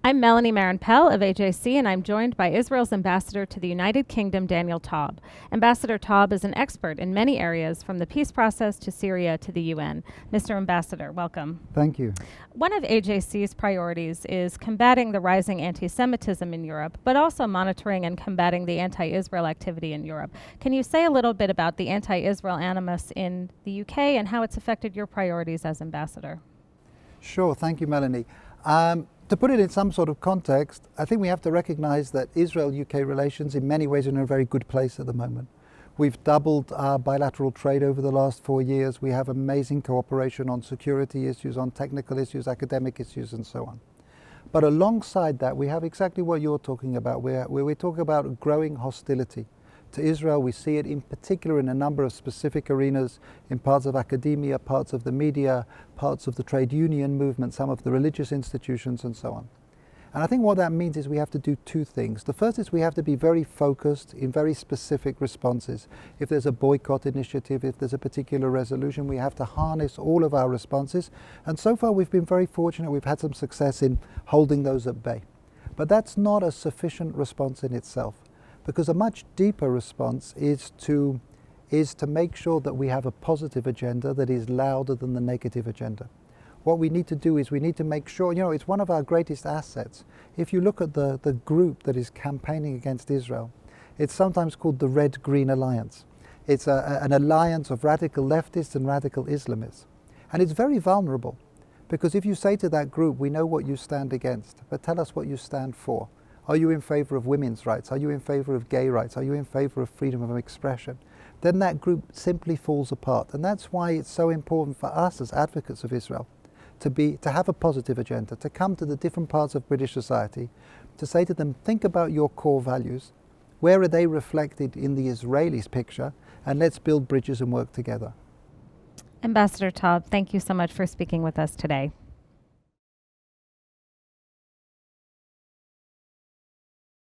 I'm Melanie Maron Pell of AJC, and I'm joined by Israel's ambassador to the United Kingdom, Daniel Taub. Ambassador Taub is an expert in many areas, from the peace process to Syria to the UN. Mr. Ambassador, welcome. Thank you. One of AJC's priorities is combating the rising anti-Semitism in Europe, but also monitoring and combating the anti-Israel activity in Europe. Can you say a little bit about the anti-Israel animus in the UK and how it's affected your priorities as ambassador? Sure, thank you, Melanie. To put it in some sort of context, I think we have to recognize that Israel-UK relations in many ways are in a very good place at the moment. We've doubled our bilateral trade over the last 4 years. We have amazing cooperation on security issues, on technical issues, academic issues, and so on. But alongside that, we have exactly what you're talking about, where we talk about growing hostility to Israel. We see it in particular in a number of specific arenas, in parts of academia, parts of the media, parts of the trade union movement, some of the religious institutions, and so on. And I think what that means is we have to do two things. The first is we have to be very focused in very specific responses. If there's a boycott initiative, if there's a particular resolution, we have to harness all of our responses. And so far we've been very fortunate. We've had some success in holding those at bay. But that's not a sufficient response in itself, because a much deeper response is to make sure that we have a positive agenda that is louder than the negative agenda. What we need to do is we need to make sure, it's one of our greatest assets. If you look at the group that is campaigning against Israel, it's sometimes called the Red-Green Alliance. It's an alliance of radical leftists and radical Islamists. And it's very vulnerable, because if you say to that group, we know what you stand against, but tell us what you stand for. Are you in favor of women's rights? Are you in favor of gay rights? Are you in favor of freedom of expression? Then that group simply falls apart. And that's why it's so important for us as advocates of Israel to have a positive agenda, to come to the different parts of British society, to say to them, think about your core values. Where are they reflected in the Israelis' picture? And let's build bridges and work together. Ambassador Taub, thank you so much for speaking with us today.